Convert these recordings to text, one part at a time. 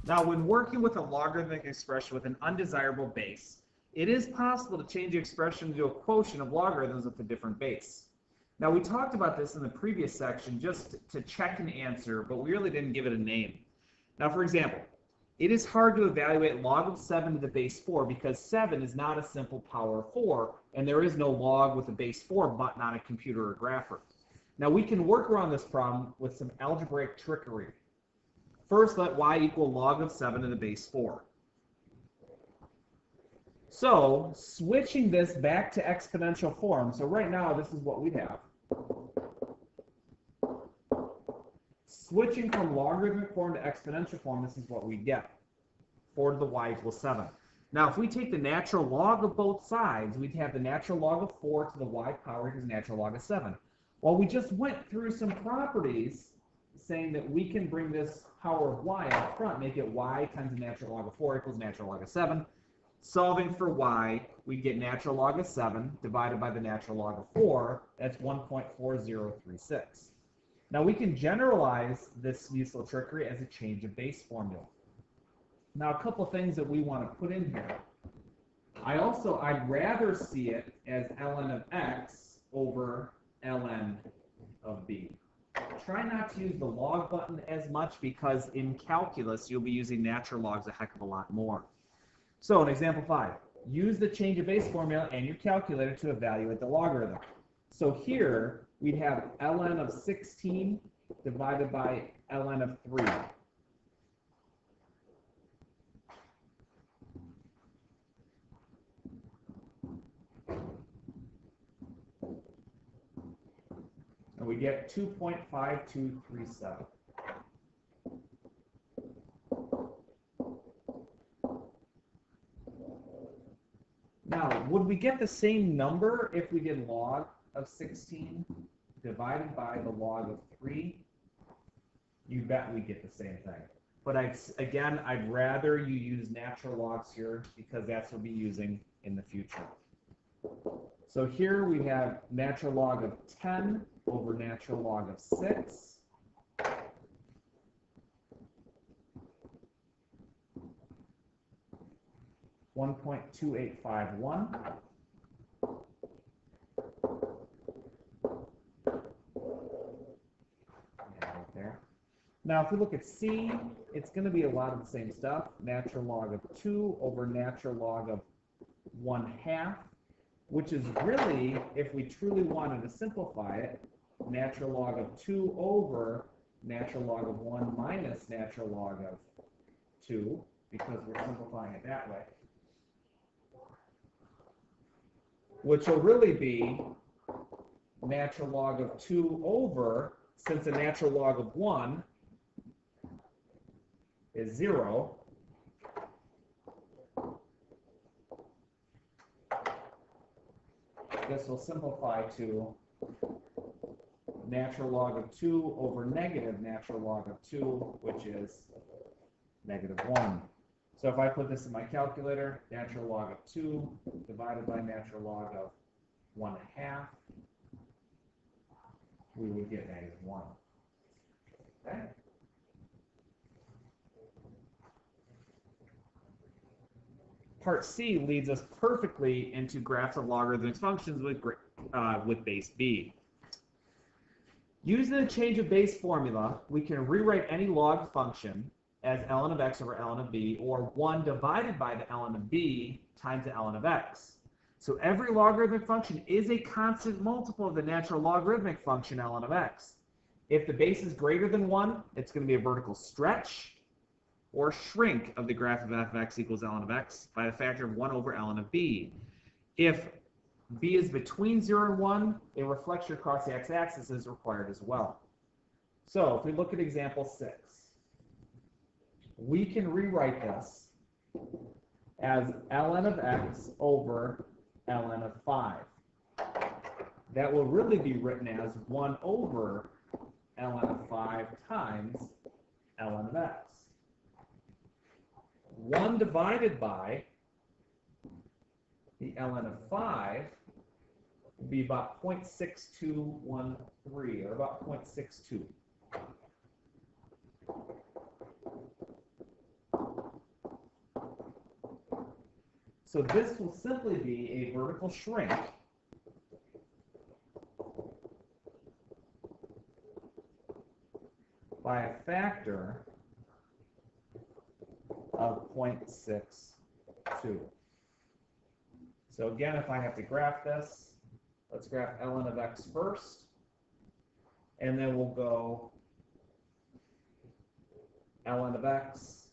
Now, when working with a logarithmic expression with an undesirable base, it is possible to change the expression into a quotient of logarithms with a different base. Now, we talked about this in the previous section just to check an answer, but we really didn't give it a name. Now, for example, it is hard to evaluate log of 7 to the base 4 because 7 is not a simple power of 4, and there is no log with a base 4 button on a computer or grapher. Now, we can work around this problem with some algebraic trickery. First, let y equal log of 7 to the base 4. So, switching this back to exponential form, so right now this is what we have. Switching from logarithmic form to exponential form, this is what we get. 4 to the y equals 7. Now, if we take the natural log of both sides, we'd have the natural log of 4 to the y power equals natural log of 7. Well, we just went through some properties saying that we can bring this power of y up front, make it y times the natural log of 4 equals natural log of 7. Solving for y, we get natural log of 7 divided by the natural log of 4. That's 1.4036. Now, we can generalize this useful trickery as a change of base formula. Now, a couple things that we want to put in here. I'd rather see it as ln of x over ln of b. Try not to use the log button as much because in calculus, you'll be using natural logs a heck of a lot more. So in example 5, use the change of base formula and your calculator to evaluate the logarithm. So here, we'd have ln of 16 divided by ln of 3. And we get 2.5237. Now, would we get the same number if we did log of 16 divided by the log of 3? You bet we get the same thing. But I'd rather you use natural logs here because that's what we'll be using in the future. So here we have natural log of 10 over natural log of 6. (1.2851). There. Now, if we look at C, it's going to be a lot of the same stuff. Natural log of 2 over natural log of 1/2, which is really, if we truly wanted to simplify it, natural log of 2 over natural log of 1 minus natural log of 2, because we're simplifying it that way. Which will really be natural log of 2 over, since the natural log of 1 is 0, this will simplify to natural log of 2 over negative natural log of 2, which is -1. So if I put this in my calculator, natural log of 2 divided by natural log of 1/2, we would get -1. Okay? Part C leads us perfectly into graphs of logarithmic functions with base b. Using the change of base formula, we can rewrite any log function as ln of x over ln of b, or 1 divided by the ln of b times the ln of x. So every logarithmic function is a constant multiple of the natural logarithmic function ln of x. If the base is greater than 1, it's going to be a vertical stretch or shrink of the graph of f of x equals ln of x by the factor of 1 over ln of b. If b is between 0 and 1, a reflection across the x-axis is required as well. So if we look at example 6, we can rewrite this as ln of x over ln of 5. That will really be written as 1 over ln of 5 times ln of x. 1 divided by the ln of 5 would be about 0.6213, or about 0.62. So this will simply be a vertical shrink by a factor of 0.62. So again, if I have to graph this, let's graph ln of x first, and then we'll go ln of x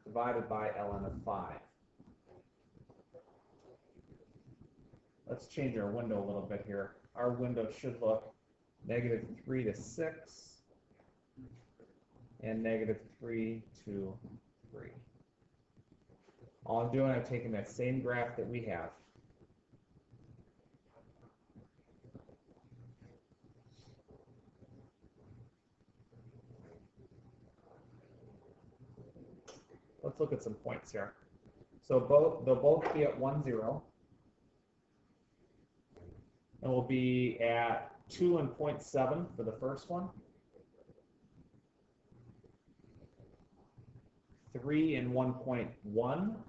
divided by ln of 5. Let's change our window a little bit here. Our window should look -3 to 6 and -3 to 3. All I'm doing, I'm taking that same graph that we have. Let's look at some points here. So they'll both be at 1, 0. And we'll be at 2 and 0.7 for the first one. 3 and 1.1.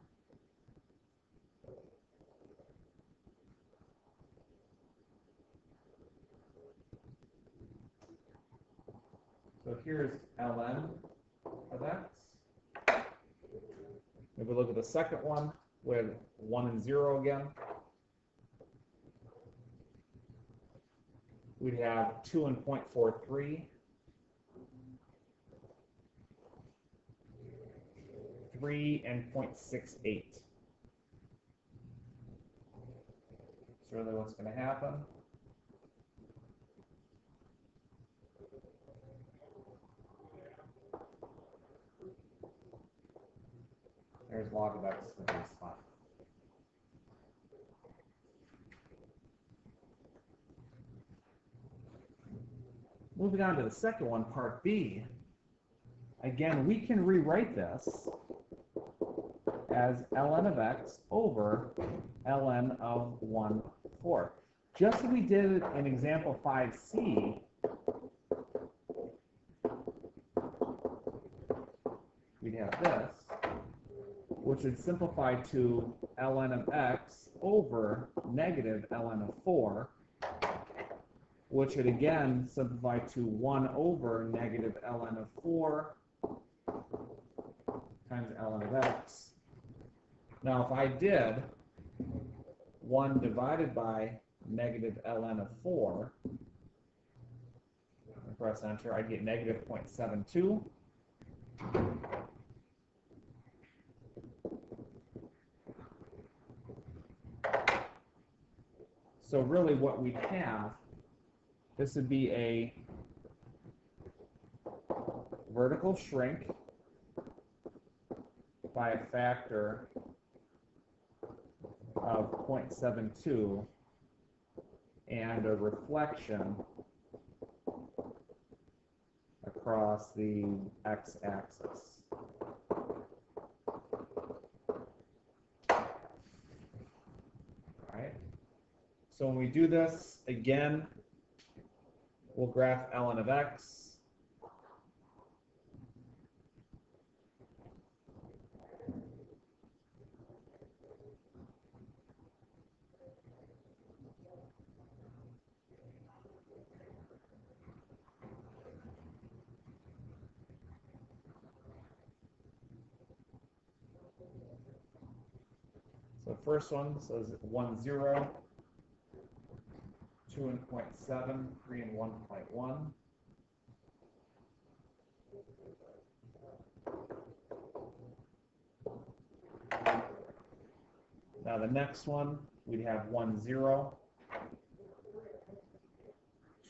So here's ln of x. If we look at the second one with 1 and 0 again, we'd have 2 and 0.43, 3 and 0.68. That's really what's going to happen. There's log of x in this spot. Moving on to the second one, part B. Again, we can rewrite this as ln of x over ln of 1/4. Just as we did in example 5c, we'd have this, which would simplify to ln of x over negative ln of 4, which would again simplify to 1 over negative ln of 4 times ln of x. Now, if I did 1 divided by negative ln of 4, and press enter, I'd get negative 0.72. So really what we'd have, this would be a vertical shrink by a factor of 0.72 and a reflection across the x-axis. Right? So when we do this, again, we'll graph ln of x. So first one says 1, 0, 2 and 0.7, 3 and 1.1. Now the next one, we'd have 1, 0,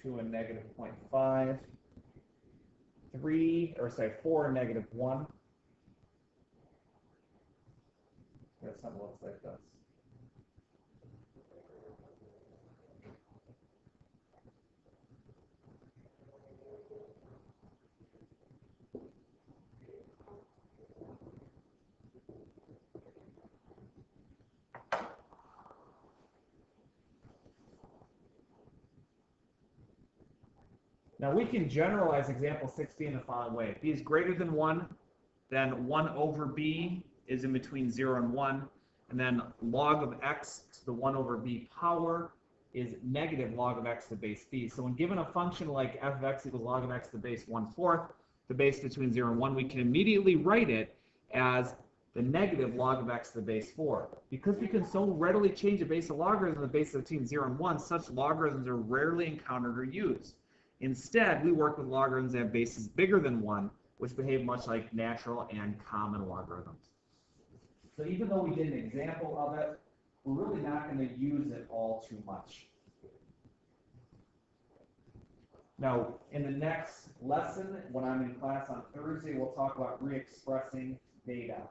2 and negative 0.5, 4 and negative 1. Here's something that looks like this. Now we can generalize example 16 the following way. If b is greater than 1, then 1 over b is in between 0 and 1. And then log of x to the 1 over b power is negative log of x to the base b. So when given a function like f of x equals log of x to the base 1/4, the base between 0 and 1, we can immediately write it as the negative log of x to the base 4. Because we can so readily change a base of logarithm to the base between 0 and 1, such logarithms are rarely encountered or used. Instead, we work with logarithms that have bases bigger than 1, which behave much like natural and common logarithms. So even though we did an example of it, we're really not going to use it all too much. Now, in the next lesson, when I'm in class on Thursday, we'll talk about re-expressing data.